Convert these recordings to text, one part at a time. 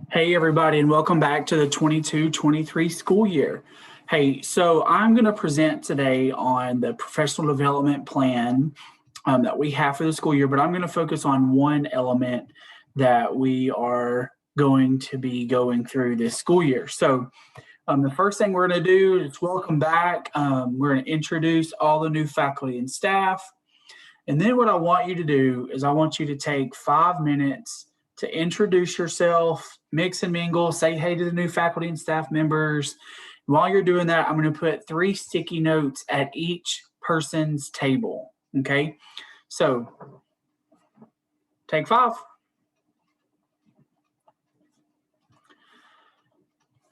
Hey, everybody, and welcome back to the 22-23 school year. Hey, so I'm going to present today on the professional development plan that we have for the school year, but I'm going to focus on one element that we are going to be going through this school year. So the first thing we're going to do is welcome back. We're going to introduce all the new faculty and staff. And then what I want you to do is I want you to take 5 minutes to introduce yourself, mix and mingle, say hey to the new faculty and staff members. While you're doing that, I'm going to put 3 sticky notes at each person's table. Okay, so take 5.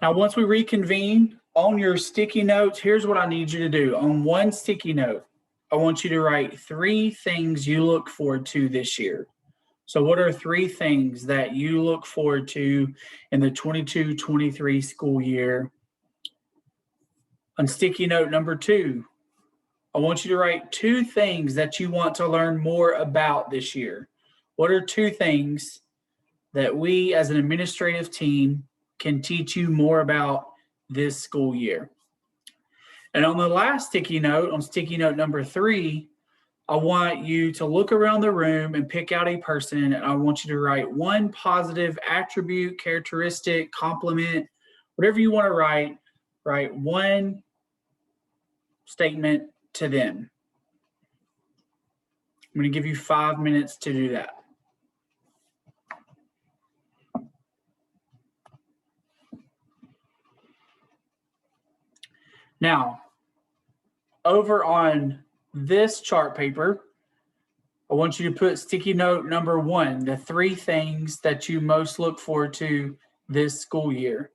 Now, once we reconvene on your sticky notes, here's what I need you to do. On one sticky note, I want you to write 3 things you look forward to this year. So what are 3 things that you look forward to in the 22-23 school year? On sticky note number 2, I want you to write 2 things that you want to learn more about this year. What are 2 things that we as an administrative team can teach you more about this school year? And on the last sticky note, on sticky note number 3, I want you to look around the room and pick out a person, and I want you to write 1 positive attribute, characteristic, compliment, whatever you want to write 1 statement to them. I'm going to give you 5 minutes to do that. Now, over on this chart paper, I want you to put sticky note number 1, the 3 things that you most look forward to this school year.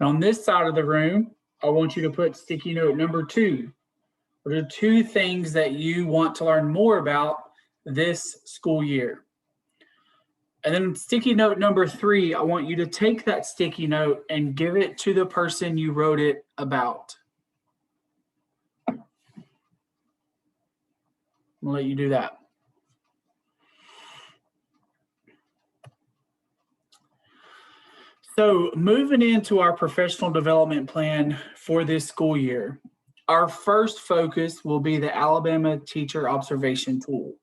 And on this side of the room, I want you to put sticky note number 2. What are 2 things that you want to learn more about this school year? And then sticky note number 3, I want you to take that sticky note and give it to the person you wrote it about. I'm gonna let you do that. So moving into our professional development plan for this school year, our first focus will be the Alabama Teacher Observation Tool.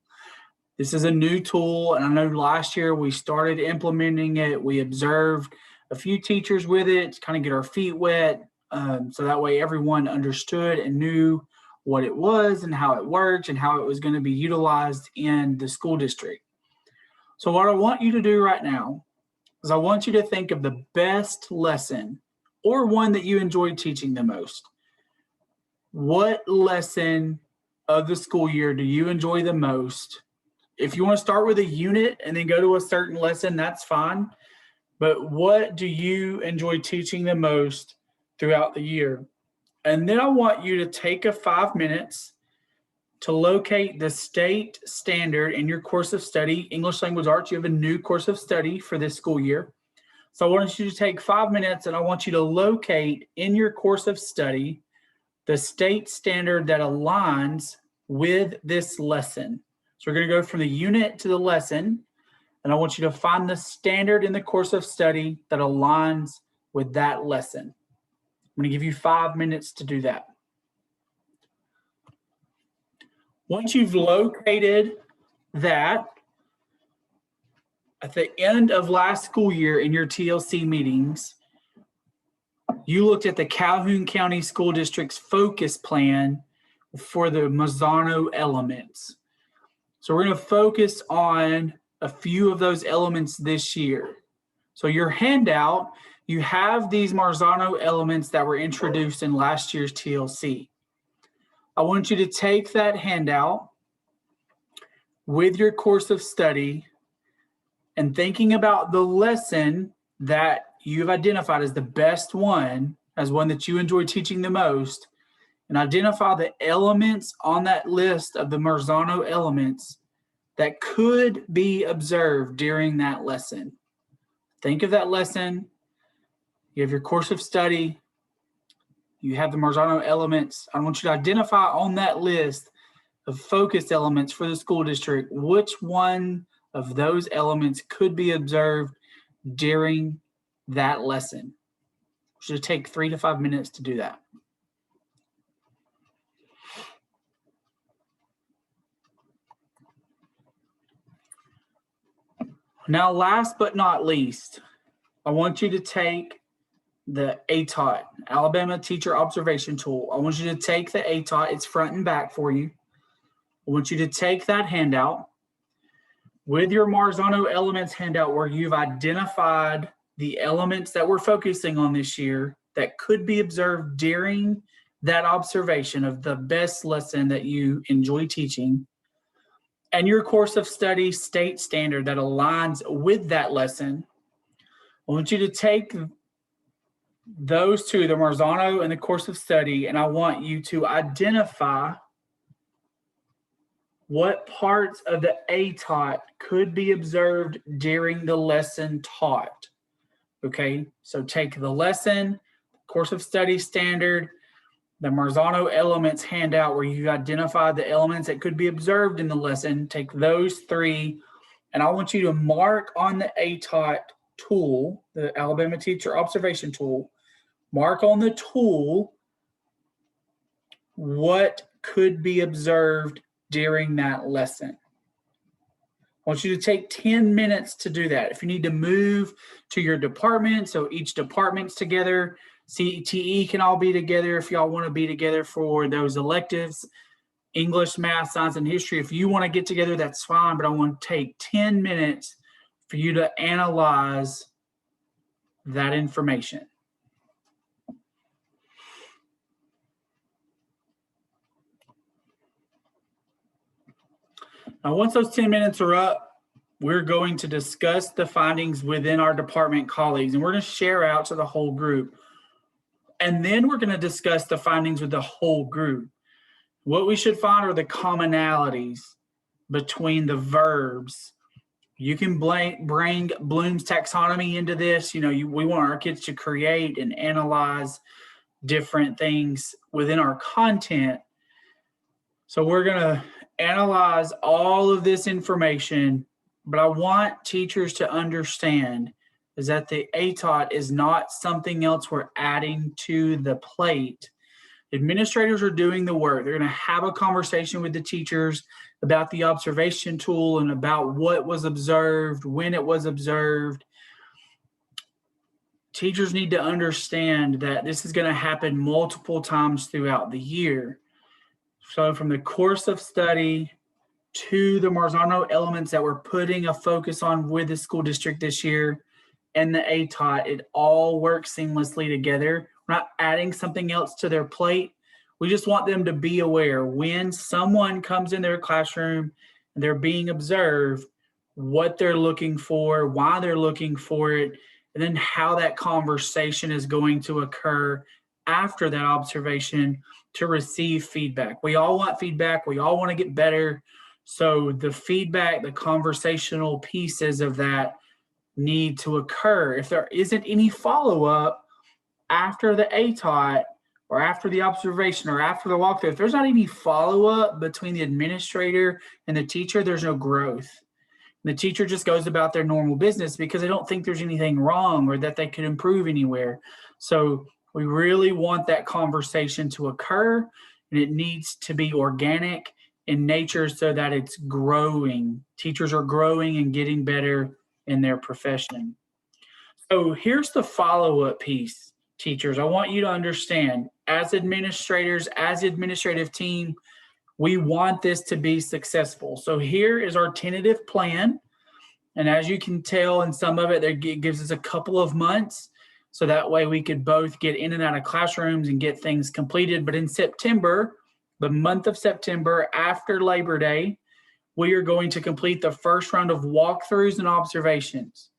This is a new tool, and I know last year we started implementing it. We observed a few teachers with it to kind of get our feet wet, so that way everyone understood and knew what it was and how it worked and how it was going to be utilized in the school district. So what I want you to do right now is I want you to think of the best lesson or one that you enjoyed teaching the most. What lesson of the school year do you enjoy the most? If you want to start with a unit and then go to a certain lesson, that's fine. But what do you enjoy teaching the most throughout the year? And then I want you to take 5 minutes to locate the state standard in your course of study. English Language Arts, you have a new course of study for this school year. So I want you to take 5 minutes and I want you to locate in your course of study the state standard that aligns with this lesson. So we're going to go from the unit to the lesson, and I want you to find the standard in the course of study that aligns with that lesson. I'm going to give you 5 minutes to do that. Once you've located that, at the end of last school year in your TLC meetings, you looked at the Calhoun County School District's focus plan for the Marzano elements. So we're going to focus on a few of those elements this year. So your handout, you have these Marzano elements that were introduced in last year's TLC. I want you to take that handout with your course of study and thinking about the lesson that you've identified as the best one, as one that you enjoy teaching the most, and identify the elements on that list of the Marzano elements that could be observed during that lesson. Think of that lesson. You have your course of study. You have the Marzano elements. I want you to identify on that list of focus elements for the school district which one of those elements could be observed during that lesson. It should take 3 to 5 minutes to do that. Now, last but not least, I want you to take the ATOT, Alabama Teacher Observation Tool. I want you to take the ATOT. It's front and back for you. I want you to take that handout with your Marzano Elements handout where you've identified the elements that we're focusing on this year that could be observed during that observation of the best lesson that you enjoy teaching, and your course of study state standard that aligns with that lesson. I want you to take those two, the Marzano and the course of study, and I want you to identify what parts of the ATOT could be observed during the lesson taught. Okay, so take the lesson, course of study standard, the Marzano Elements handout where you identify the elements that could be observed in the lesson. Take those three, and I want you to mark on the ATOT tool, the Alabama Teacher Observation Tool, mark on the tool what could be observed during that lesson. I want you to take 10 minutes to do that. If you need to move to your department, so each department's together, CTE can all be together if y'all want to be together for those electives, English, math, science, and history. If you want to get together, that's fine, but I want to take 10 minutes for you to analyze that information. Now, once those 10 minutes are up, we're going to discuss the findings within our department colleagues, and we're going to share out to the whole group. And then we're going to discuss the findings with the whole group. What we should find are the commonalities between the verbs. You can bring Bloom's taxonomy into this. We want our kids to create and analyze different things within our content. So we're going to analyze all of this information, but I want teachers to understand is that the ATOT is not something else we're adding to the plate. Administrators are doing the work. They're going to have a conversation with the teachers about the observation tool and about what was observed, when it was observed. Teachers need to understand that this is going to happen multiple times throughout the year. So from the course of study to the Marzano Elements that we're putting a focus on with the school district this year and the ATOT, it all works seamlessly together. We're not adding something else to their plate. We just want them to be aware when someone comes in their classroom and they're being observed, what they're looking for, why they're looking for it, and then how that conversation is going to occur after that observation to receive feedback. We all want feedback. We all want to get better. So the feedback, the conversational pieces of that need to occur. If there isn't any follow-up after the ATOT or after the observation or after the walkthrough, if there's not any follow-up between the administrator and the teacher, there's no growth. The teacher just goes about their normal business because they don't think there's anything wrong or that they could improve anywhere. So we really want that conversation to occur, and it needs to be organic in nature so that it's growing. Teachers are growing and getting better in their profession. So here's the follow-up piece, teachers. I want you to understand, as administrators, as the administrative team, we want this to be successful. So here is our tentative plan. And as you can tell in some of it, it gives us a couple of months. So that way we could both get in and out of classrooms and get things completed. But in September, the month of September, after Labor Day, we are going to complete the first round of walkthroughs and observations.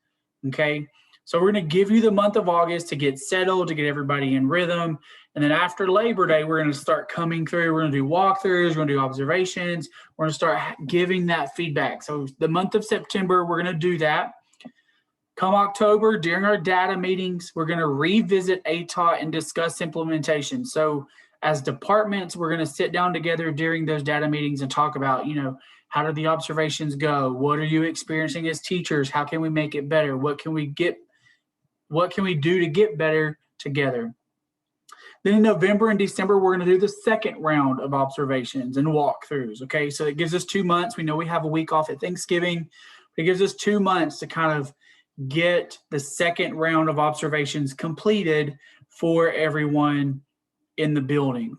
Okay, so we're going to give you the month of August to get settled, to get everybody in rhythm. And then after Labor Day, we're going to start coming through. We're going to do walkthroughs. We're going to do observations. We're going to start giving that feedback. So the month of September, we're going to do that. Come October, during our data meetings, we're going to revisit ATOT and discuss implementation. So as departments, we're going to sit down together during those data meetings and talk about, How did the observations go? What are you experiencing as teachers? How can we make it better? What can we do to get better together? Then in November and December, we're going to do the second round of observations and walkthroughs. Okay, so it gives us 2 months. We know we have a week off at Thanksgiving. It gives us 2 months to kind of get the second round of observations completed for everyone in the building.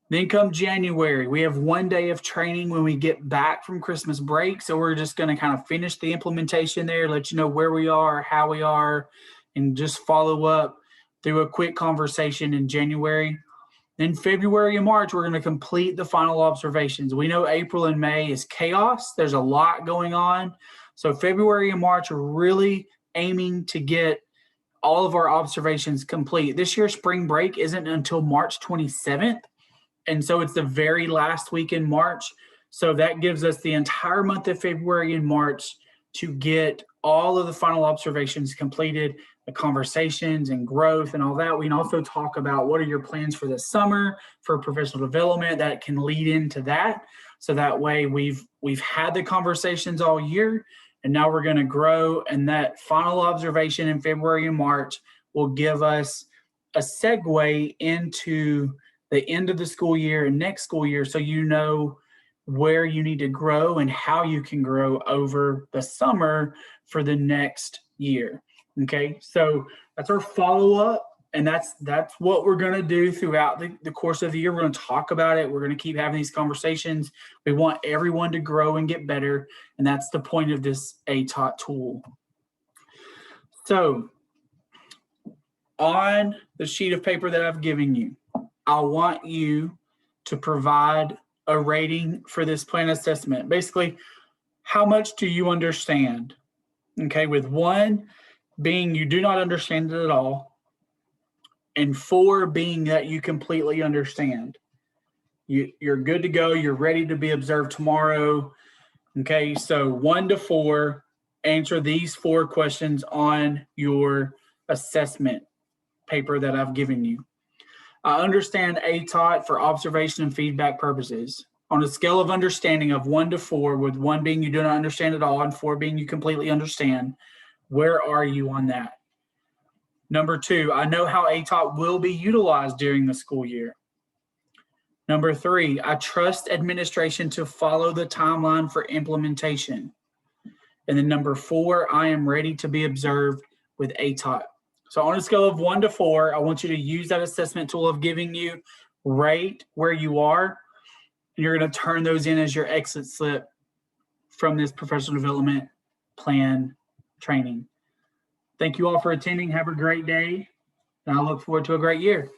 Then come January, we have 1 day of training when we get back from Christmas break. So we're just going to kind of finish the implementation there, let you know where we are, how we are, and just follow up through a quick conversation in January. Then February and March, we're going to complete the final observations. We know April and May is chaos. There's a lot going on. So February and March are really aiming to get all of our observations complete. This year, spring break isn't until March 27th. And so it's the very last week in March. So that gives us the entire month of February and March to get all of the final observations completed, the conversations and growth and all that. We can also talk about what are your plans for the summer for professional development that can lead into that. So that way we've had the conversations all year, and now we're going to grow. And that final observation in February and March will give us a segue into the end of the school year and next school year, so you know where you need to grow and how you can grow over the summer for the next year. Okay, so that's our follow-up, and that's what we're going to do throughout the course of the year. We're going to talk about it. We're going to keep having these conversations. We want everyone to grow and get better, and that's the point of this ATOT tool. So on the sheet of paper that I've given you, I want you to provide a rating for this plan assessment. Basically, how much do you understand? Okay, with 1 being you do not understand it at all, and 4 being that you completely understand. You're good to go. You're ready to be observed tomorrow. Okay, so 1 to 4, answer these 4 questions on your assessment paper that I've given you. I understand ATOT for observation and feedback purposes. On a scale of understanding of 1 to 4, with 1 being you do not understand at all and 4 being you completely understand, where are you on that? Number 2, I know how ATOT will be utilized during the school year. Number 3, I trust administration to follow the timeline for implementation. And then number 4, I am ready to be observed with ATOT. So on a scale of 1 to 4, I want you to use that assessment tool of giving you, rate where you are, and you're going to turn those in as your exit slip from this professional development plan training. Thank you all for attending. Have a great day, and I look forward to a great year.